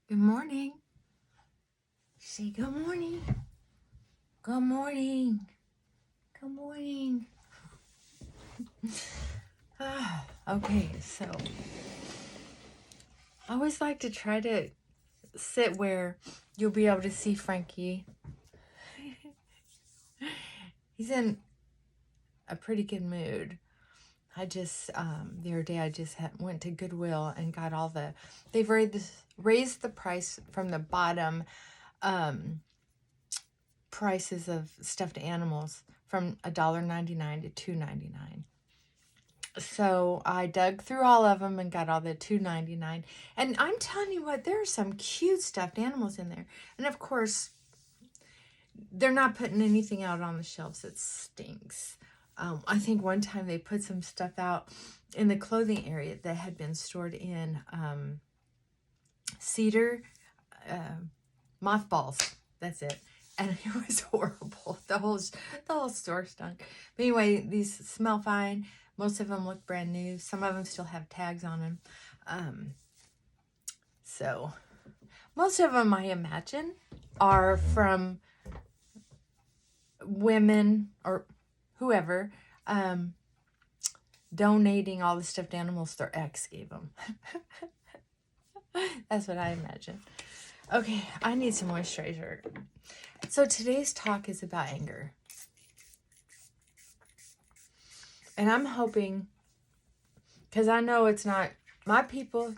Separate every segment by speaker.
Speaker 1: Good morning. Say good morning. Good morning. Good morning. Okay, so I always like to try to sit where you'll be able to see Frankie. He's in a pretty good mood. I just, the other day I just went to Goodwill and got they've raised the price from the bottom prices of stuffed animals from $1.99 to $2.99. So I dug through all of them and got all the $2.99. And I'm telling you what, there are some cute stuffed animals in there. And of course, they're not putting anything out on the shelves that stinks. I think one time they put some stuff out in the clothing area that had been stored in cedar mothballs. That's it. And it was horrible. The whole store stunk. But anyway, these smell fine. Most of them look brand new. Some of them still have tags on them. So most of them, I imagine, are from women or whoever donating all the stuffed animals their ex gave them. That's what I imagine. Okay, I need some moisturizer. So today's talk is about anger. And I'm hoping, because I know it's not, my people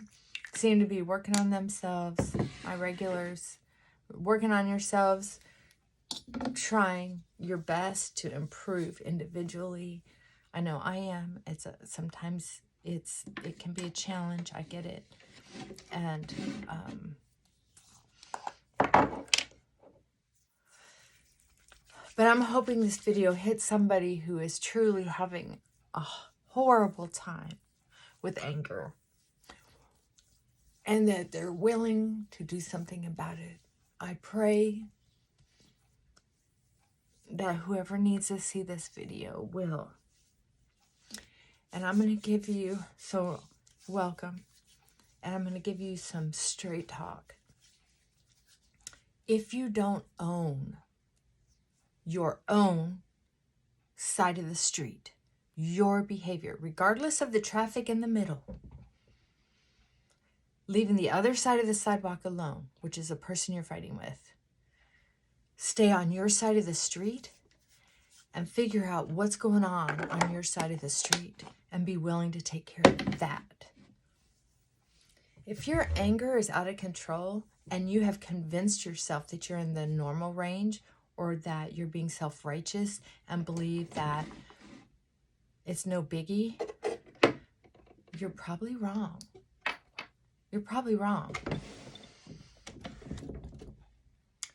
Speaker 1: seem to be working on themselves, my regulars, working on yourselves, trying your best to improve individually. I know I am. Sometimes it can be a challenge. I get it. And but I'm hoping this video hits somebody who is truly having a horrible time with anger, and that they're willing to do something about it. I pray that whoever needs to see this video will. And I'm going to give you, so welcome, and I'm going to give you some straight talk. If you don't own your own side of the street, your behavior, regardless of the traffic in the middle, leaving the other side of the sidewalk alone, which is the person you're fighting with, stay on your side of the street and figure out what's going on your side of the street and be willing to take care of that. If your anger is out of control and you have convinced yourself that you're in the normal range, or that you're being self-righteous and believe that it's no biggie, you're probably wrong. You're probably wrong.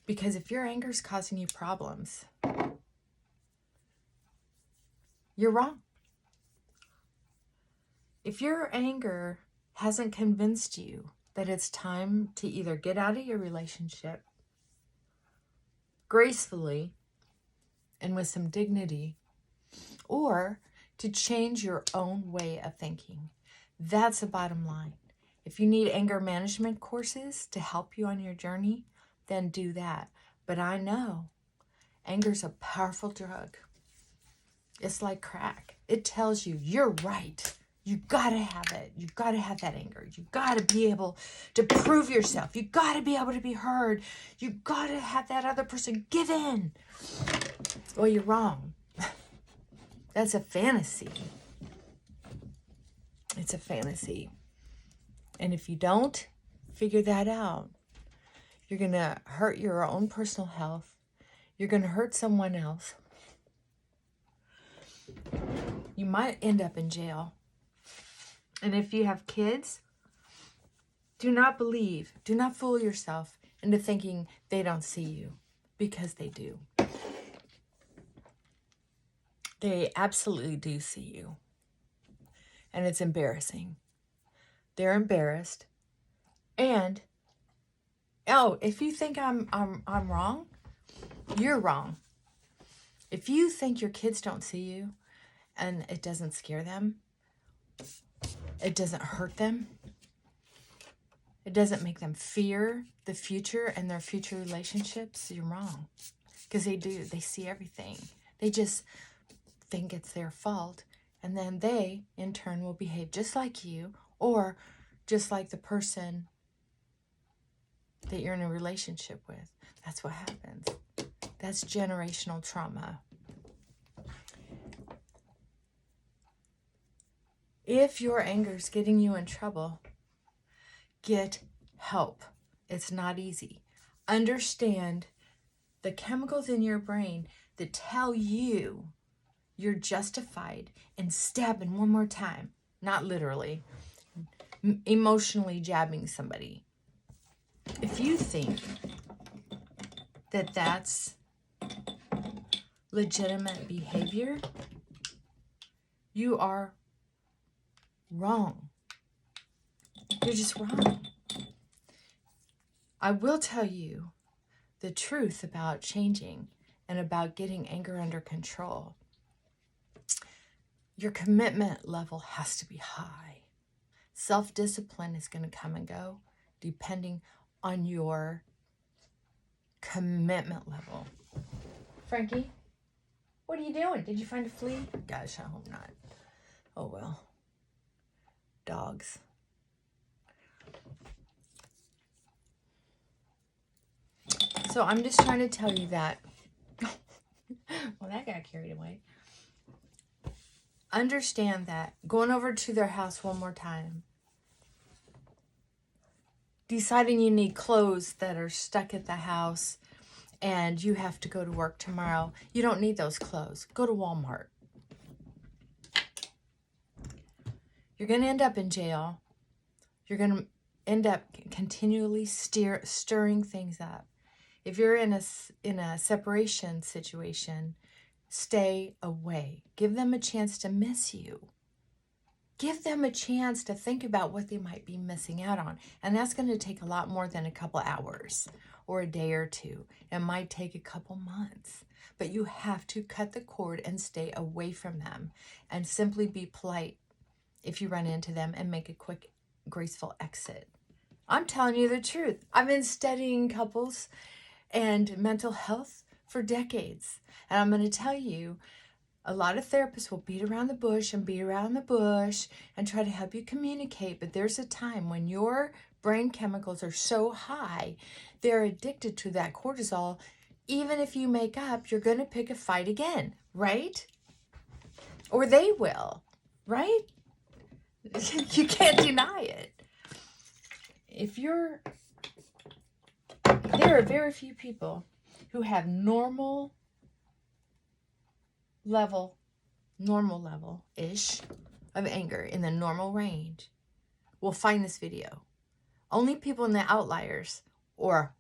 Speaker 1: Because if your anger is causing you problems, you're wrong. If your anger hasn't convinced you that it's time to either get out of your relationship gracefully and with some dignity, or to change your own way of thinking, that's the bottom line. If you need anger management courses to help you on your journey, then do that. But I know anger's a powerful drug. It's like crack. It tells you you're right. You gotta have it. You gotta have that anger. You gotta be able to prove yourself. You gotta be able to be heard. You gotta have that other person give in. Well, you're wrong. That's a fantasy. It's a fantasy. And if you don't figure that out, you're going to hurt your own personal health. You're going to hurt someone else. You might end up in jail. And if you have kids, do not fool yourself into thinking they don't see you, because they do. They absolutely do see you. And it's embarrassing. They're embarrassed. And if you think I'm wrong, you're wrong. If you think your kids don't see you and it doesn't scare them, it doesn't hurt them, it doesn't make them fear the future and their future relationships, you're wrong. Because they do. They see everything. They just think it's their fault. And then they, in turn, will behave just like you or just like the person that you're in a relationship with. That's what happens. That's generational trauma. If your anger is getting you in trouble, get help. It's not easy. Understand the chemicals in your brain that tell you you're justified in stabbing one more time. Not literally. Emotionally jabbing somebody. If you think that that's legitimate behavior, you are wrong. You're just wrong. I will tell you the truth about changing and about getting anger under control. Your commitment level has to be high. Self-discipline is going to come and go depending on your commitment level. Frankie, what are you doing? Did you find a flea? Gosh, I hope not. Oh well. Dogs. So I'm just trying to tell you that. Well, that got carried away. Understand that going over to their house one more time, deciding you need clothes that are stuck at the house and you have to go to work tomorrow, you don't need those clothes. Go to Walmart. You're going to end up in jail. You're going to end up continually stirring things up. If you're in a separation situation, stay away. Give them a chance to miss you. Give them a chance to think about what they might be missing out on. And that's going to take a lot more than a couple hours or a day or two. It might take a couple months. But you have to cut the cord and stay away from them. And simply be polite if you run into them and make a quick, graceful exit. I'm telling you the truth. I've been studying couples and mental health for decades. And I'm going to tell you, a lot of therapists will beat around the bush and try to help you communicate. But there's a time when your brain chemicals are so high, they're addicted to that cortisol. Even if you make up, you're going to pick a fight again, right? Or they will, right? You can't deny it. There are very few people who have normal level-ish of anger in the normal range will find this video. Only people in the outliers or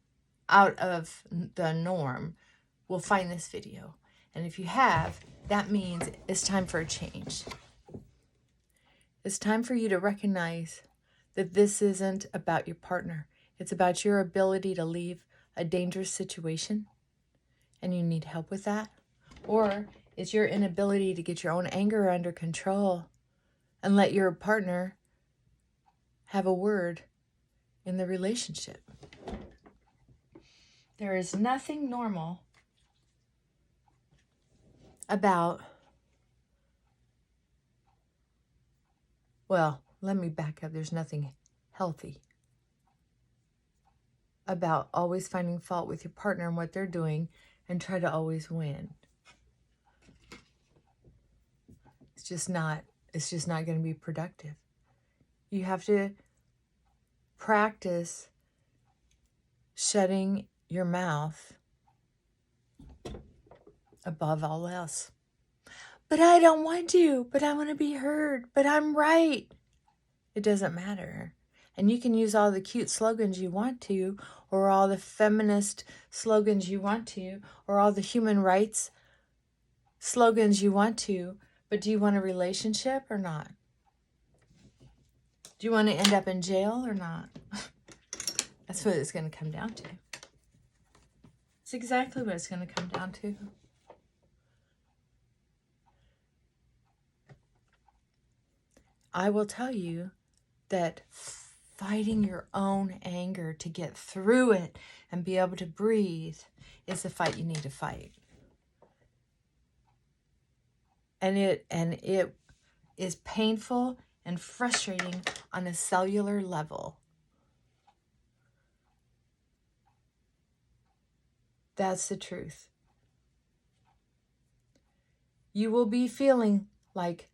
Speaker 1: out of the norm will find this video. And if you have, that means it's time for a change. It's time for you to recognize that this isn't about your partner. It's about your ability to leave a dangerous situation, and you need help with that. Or it's your inability to get your own anger under control and let your partner have a word in the relationship. There is nothing normal about, well, let me back up. There's nothing healthy about always finding fault with your partner and what they're doing and try to always win. It's just not going to be productive. You have to practice shutting your mouth above all else. But I don't want to, but I want to be heard, but I'm right. It doesn't matter. And you can use all the cute slogans you want to, or all the feminist slogans you want to, or all the human rights slogans you want to, but do you want a relationship or not? Do you want to end up in jail or not? That's what it's going to come down to. It's exactly what it's going to come down to. I will tell you that fighting your own anger to get through it and be able to breathe is the fight you need to fight. And it is painful and frustrating on a cellular level. That's the truth. You will be feeling like,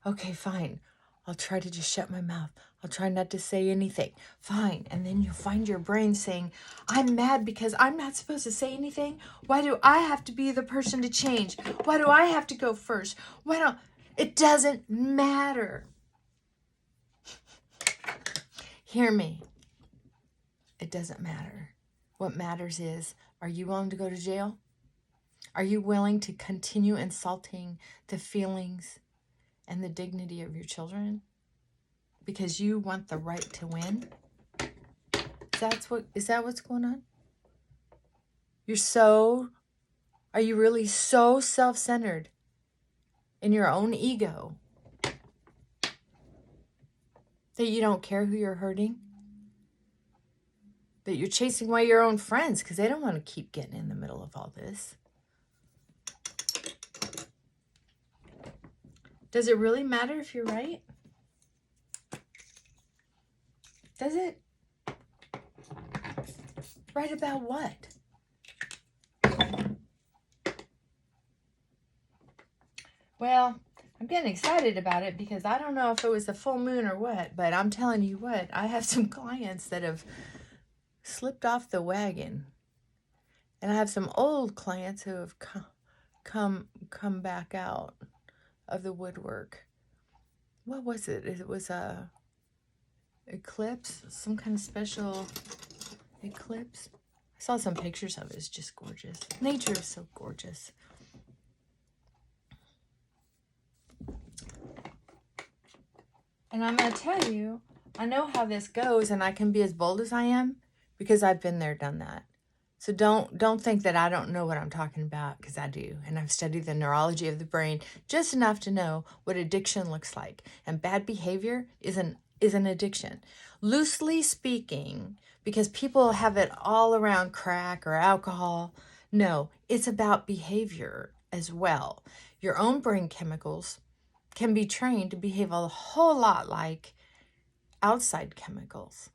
Speaker 1: okay, fine. I'll try to just shut my mouth. I'll try not to say anything. Fine. And then you'll find your brain saying, I'm mad because I'm not supposed to say anything. Why do I have to be the person to change? Why do I have to go first? It doesn't matter. Hear me. It doesn't matter. What matters is, are you willing to go to jail? Are you willing to continue insulting the feelings and the dignity of your children because you want the right to win? Is that what's going on? Are you really so self-centered in your own ego that you don't care who you're hurting? That you're chasing away your own friends because they don't want to keep getting in the middle of all this? Does it really matter if you're right? Does it? Right about what? Well, I'm getting excited about it because I don't know if it was the full moon or what, but I'm telling you what, I have some clients that have slipped off the wagon. And I have some old clients who have come back out of the woodwork. What was it? It was a eclipse, some kind of special eclipse. I saw some pictures of it. It's just gorgeous. Nature is so gorgeous. And I'm going to tell you, I know how this goes, and I can be as bold as I am because I've been there, done that. So don't think that I don't know what I'm talking about, because I do. And I've studied the neurology of the brain just enough to know what addiction looks like. And bad behavior is an addiction. Loosely speaking, because people have it all around crack or alcohol. No, it's about behavior as well. Your own brain chemicals can be trained to behave a whole lot like outside chemicals.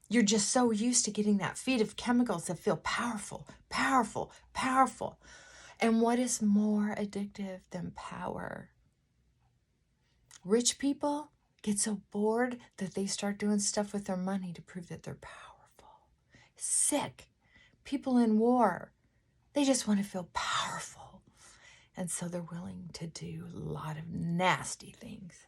Speaker 1: You're just so used to getting that feed of chemicals that feel powerful, powerful, powerful. And what is more addictive than power? Rich people get so bored that they start doing stuff with their money to prove that they're powerful. Sick. People in war, they just want to feel powerful. And so they're willing to do a lot of nasty things.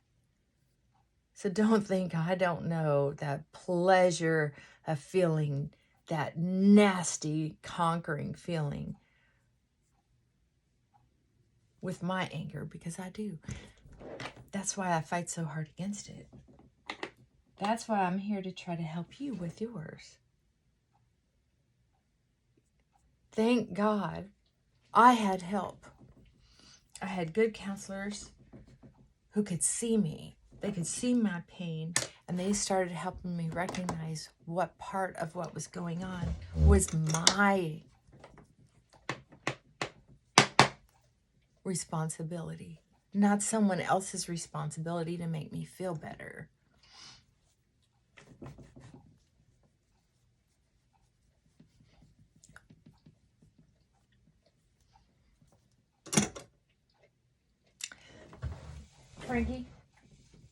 Speaker 1: So don't think I don't know that pleasure of feeling that nasty, conquering feeling with my anger, because I do. That's why I fight so hard against it. That's why I'm here to try to help you with yours. Thank God I had help. I had good counselors who could see me. They could see my pain, and they started helping me recognize what part of what was going on was my responsibility, not someone else's responsibility to make me feel better.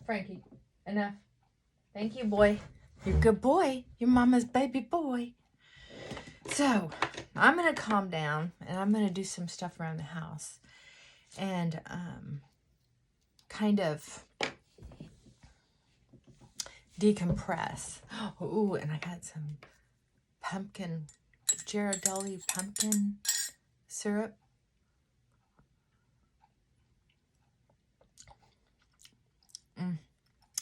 Speaker 1: Frankie, enough. Thank you, boy. You're a good boy. Your mama's baby boy. So, I'm going to calm down, and I'm going to do some stuff around the house. And kind of decompress. Ooh, and I got some Ghirardelli pumpkin syrup.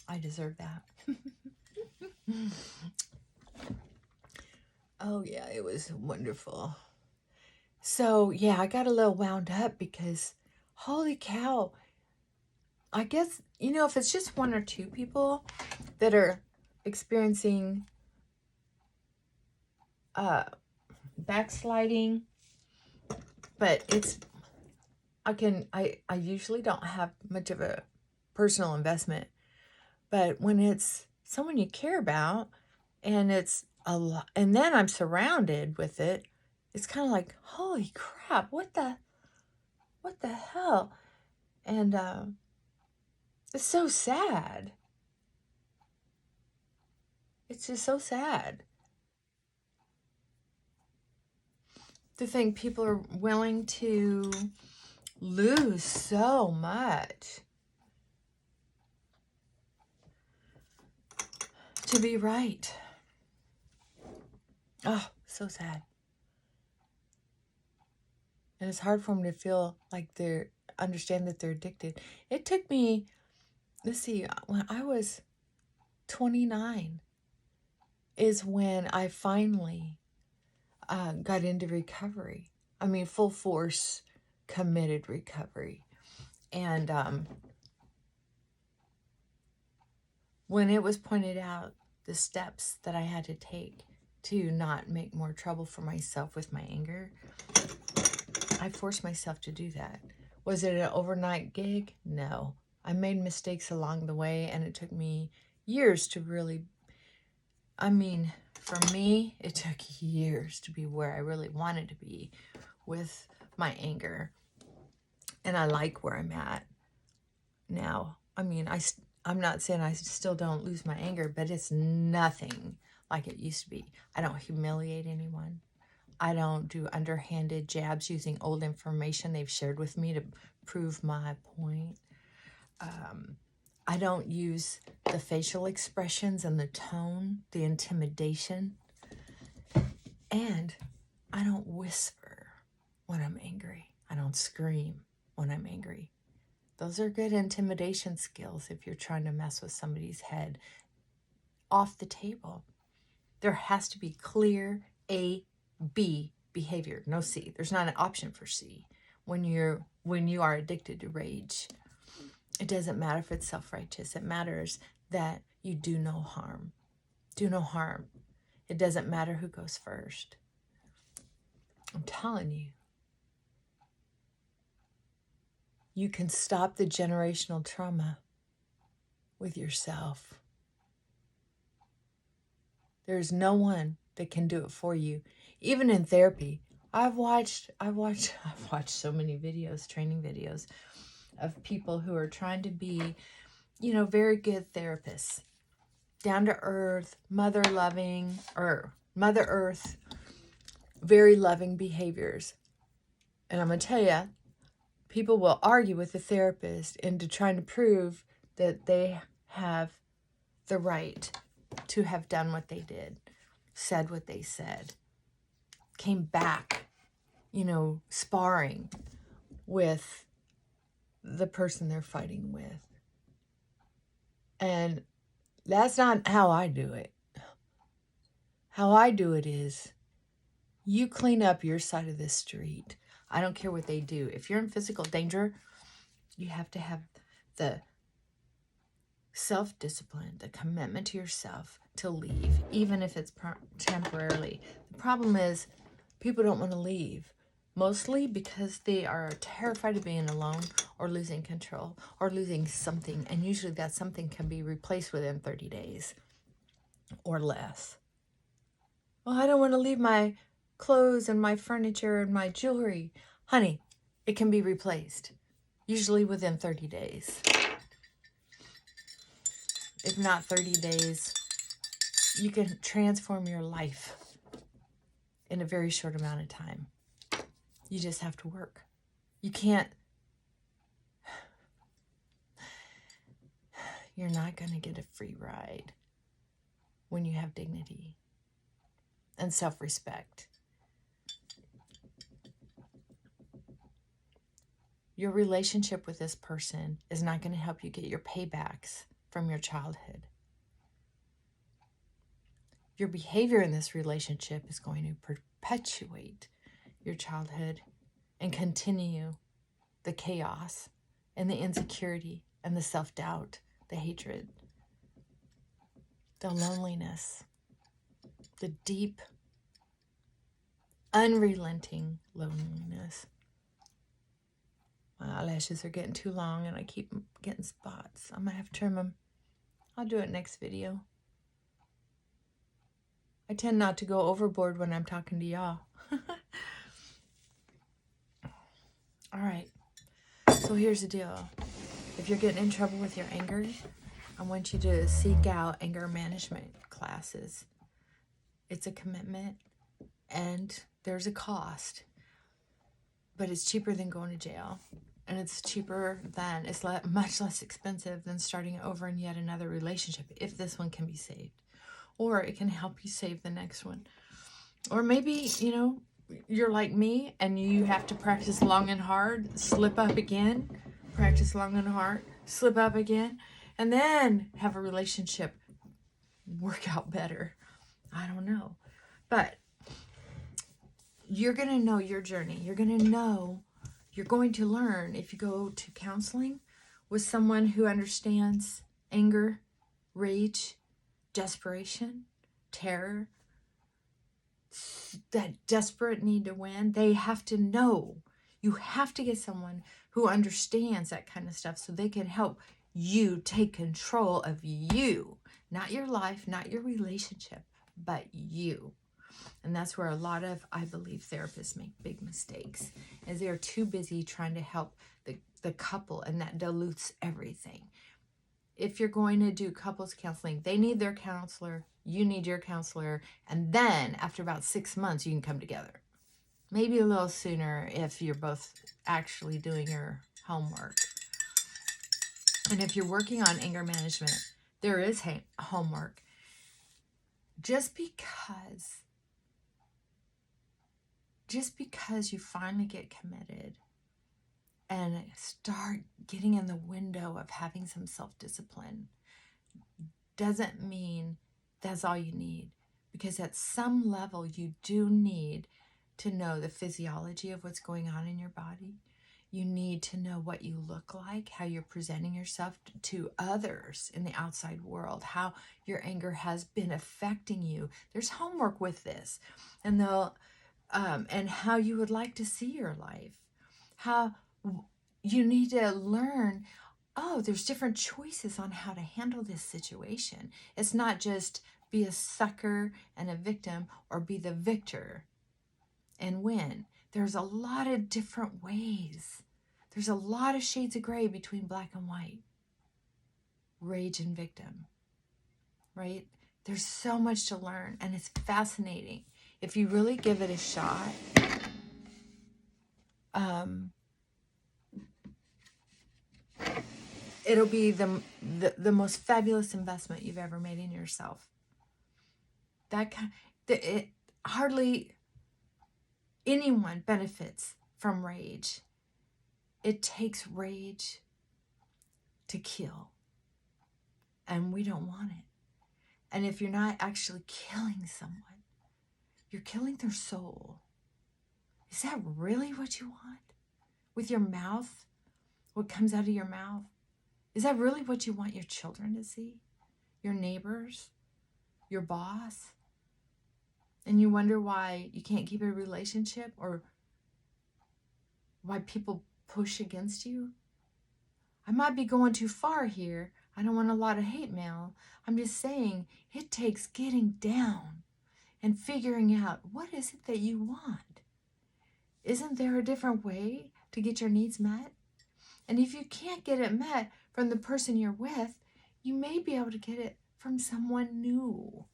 Speaker 1: I deserve that. Oh, yeah, it was wonderful. So, yeah, I got a little wound up because, holy cow, I guess, if it's just one or two people that are experiencing backsliding, but I usually don't have much of a personal investment, but when it's someone you care about and it's a lot, and then I'm surrounded with it, it's kind of like, holy crap, what the hell? And it's so sad. It's just so sad to think people are willing to lose so much to be right. Oh, so sad. And it's hard for them to feel like understand that they're addicted. It took me, let's see, when I was 29 is when I finally got into recovery. I mean, full force, committed recovery. And when it was pointed out the steps that I had to take to not make more trouble for myself with my anger, I forced myself to do that. Was it an overnight gig? No. I made mistakes along the way, and it took me years to really, I mean, for me, it took years to be where I really wanted to be with my anger. And I like where I'm at now. I mean, I'm not saying I still don't lose my anger, but it's nothing like it used to be. I don't humiliate anyone. I don't do underhanded jabs using old information they've shared with me to prove my point. I don't use the facial expressions and the tone, the intimidation. And I don't whisper when I'm angry. I don't scream when I'm angry. Those are good intimidation skills if you're trying to mess with somebody's head. Off the table. There has to be clear A, B behavior, no C. There's not an option for C when you are addicted to rage. It doesn't matter if it's self-righteous. It matters that you do no harm. Do no harm. It doesn't matter who goes first. I'm telling you. You can stop the generational trauma with yourself. There's no one that can do it for you. Even in therapy, I've watched so many videos, training videos of people who are trying to be, very good therapists. Down to earth, mother earth, very loving behaviors. And I'm going to tell you, people will argue with the therapist into trying to prove that they have the right to have done what they did, said what they said, came back, sparring with the person they're fighting with. And that's not how I do it. How I do it is you clean up your side of the street. I don't care what they do. If you're in physical danger, you have to have the self-discipline, the commitment to yourself to leave, even if it's temporarily. The problem is people don't want to leave, mostly because they are terrified of being alone or losing control or losing something. And usually that something can be replaced within 30 days or less. Well, I don't want to leave my clothes and my furniture and my jewelry. Honey, it can be replaced, usually within 30 days. If not 30 days, you can transform your life in a very short amount of time. You just have to work. You can't, you're not going to get a free ride when you have dignity and self-respect. Your relationship with this person is not going to help you get your paybacks from your childhood. Your behavior in this relationship is going to perpetuate your childhood and continue the chaos and the insecurity and the self-doubt, the hatred, the loneliness, the deep, unrelenting loneliness. My eyelashes are getting too long and I keep getting spots. I'm going to have to trim them. I'll do it next video. I tend not to go overboard when I'm talking to y'all. All right. So here's the deal. If you're getting in trouble with your anger, I want you to seek out anger management classes. It's a commitment and there's a cost, but it's cheaper than going to jail. And it's much less expensive than starting over in yet another relationship if this one can be saved. Or it can help you save the next one. Or maybe, you're like me and you have to practice long and hard, slip up again, practice long and hard, slip up again, and then have a relationship work out better. I don't know. But you're going to know your journey. You're going to learn if you go to counseling with someone who understands anger, rage, desperation, terror, that desperate need to win. They have to know. You have to get someone who understands that kind of stuff so they can help you take control of you. Not your life, not your relationship, but you. And that's where a lot of, I believe, therapists make big mistakes, as they are too busy trying to help the couple, and that dilutes everything. If you're going to do couples counseling, they need their counselor, you need your counselor, and then after about 6 months, you can come together. Maybe a little sooner if you're both actually doing your homework. And if you're working on anger management, there is homework. Just because you finally get committed and start getting in the window of having some self-discipline doesn't mean that's all you need. Because at some level, you do need to know the physiology of what's going on in your body. You need to know what you look like, how you're presenting yourself to others in the outside world, how your anger has been affecting you. There's homework with this. And and how you would like to see your life. How you need to learn, there's different choices on how to handle this situation. It's not just be a sucker and a victim, or be the victor and win. There's a lot of different ways. There's a lot of shades of gray between black and white. Rage and victim, right? There's so much to learn, and it's fascinating. If you really give it a shot, it'll be the most fabulous investment you've ever made in yourself. Hardly anyone benefits from rage. It takes rage to kill, and we don't want it. And if you're not actually killing someone, you're killing their soul. Is that really what you want? With your mouth, what comes out of your mouth? Is that really what you want your children to see? Your neighbors? Your boss? And you wonder why you can't keep a relationship, or why people push against you? I might be going too far here. I don't want a lot of hate mail. I'm just saying it takes getting down and figuring out, what is it that you want? Isn't there a different way to get your needs met? And if you can't get it met from the person you're with, you may be able to get it from someone new.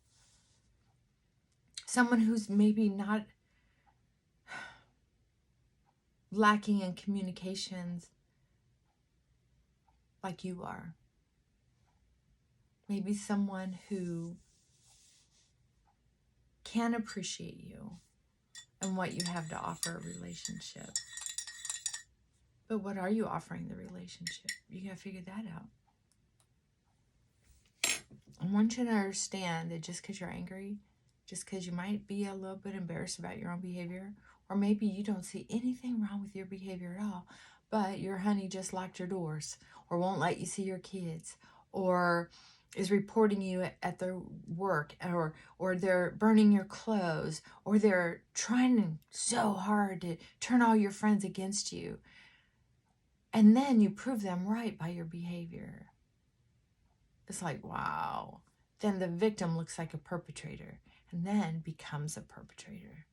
Speaker 1: Someone who's maybe not lacking in communications like you are. Maybe someone who can appreciate you and what you have to offer a relationship. But what are you offering the relationship? You got to figure that out. I want you to understand that just because you're angry, just because you might be a little bit embarrassed about your own behavior, or maybe you don't see anything wrong with your behavior at all, but your honey just locked your doors, or won't let you see your kids, or is reporting you at their work, or they're burning your clothes, or they're trying so hard to turn all your friends against you, and then you prove them right by your behavior. It's like, wow. Then the victim looks like a perpetrator and then becomes a perpetrator,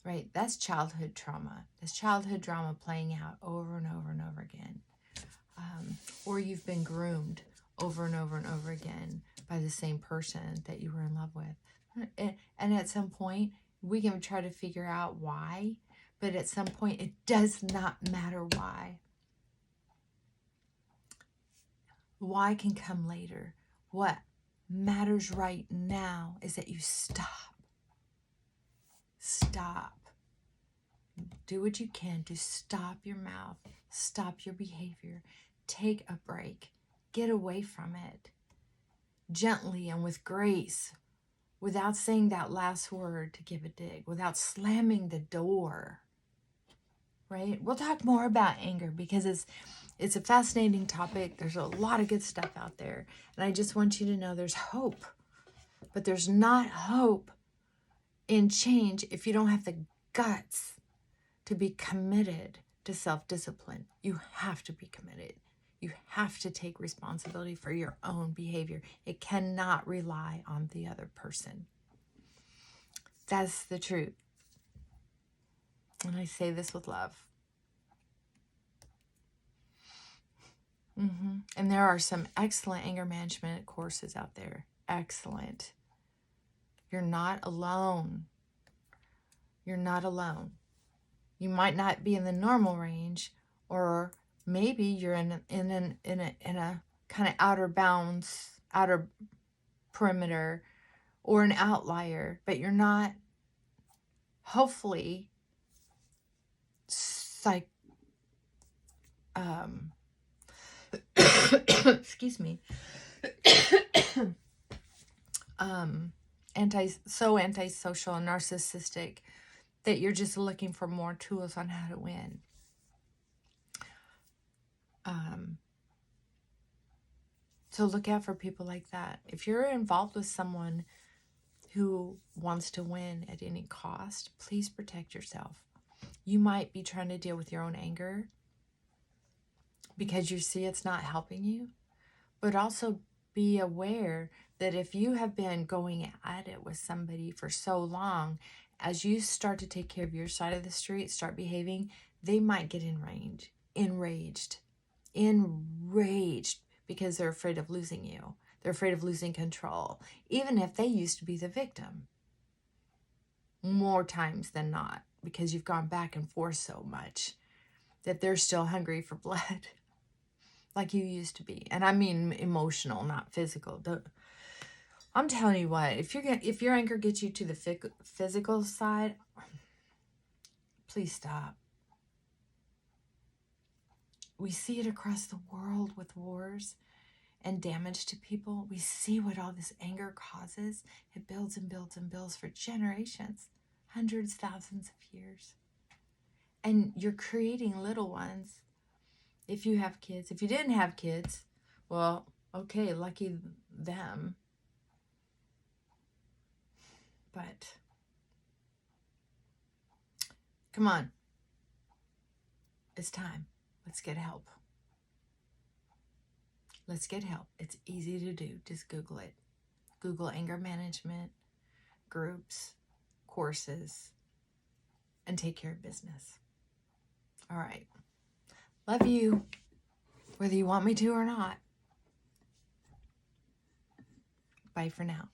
Speaker 1: right? That's childhood trauma. That's childhood drama playing out over and over and over again. Or you've been groomed over and over and over again by the same person that you were in love with. And at some point, we can try to figure out why, but at some point, it does not matter why. Why can come later. What matters right now is that you stop. Stop. Do what you can to stop your mouth, stop your behavior, take a break, get away from it, gently and with grace, without saying that last word to give a dig, without slamming the door, right? We'll talk more about anger because it's a fascinating topic. There's a lot of good stuff out there. And I just want you to know there's hope, but there's not hope in change if you don't have the guts to be committed to self-discipline. You have to be committed. You have to take responsibility for your own behavior. It cannot rely on the other person. That's the truth. And I say this with love. And there are some excellent anger management courses out there. Excellent. You're not alone. You're not alone. You might not be in the normal range, or maybe you're in a kind of outer bounds, outer perimeter, or an outlier, but you're not, hopefully, excuse me, antisocial and narcissistic that you're just looking for more tools on how to win. So look out for people like that. If you're involved with someone who wants to win at any cost, please protect yourself. You might be trying to deal with your own anger because you see it's not helping you, but also be aware that if you have been going at it with somebody for so long, as you start to take care of your side of the street, start behaving, they might get enraged because they're afraid of losing you. They're afraid of losing control, even if they used to be the victim. More times than not, because you've gone back and forth so much that they're still hungry for blood like you used to be. And I mean emotional, not physical. I'm telling you what, if your anger gets you to the physical side, please stop. We see it across the world with wars and damage to people. We see what all this anger causes. It builds and builds and builds for generations, hundreds, thousands of years. And you're creating little ones. If you have kids, if you didn't have kids, well, okay, lucky them. But come on, it's time. Let's get help. Let's get help. It's easy to do. Just Google it. Google anger management, groups, courses, and take care of business. All right. Love you, whether you want me to or not. Bye for now.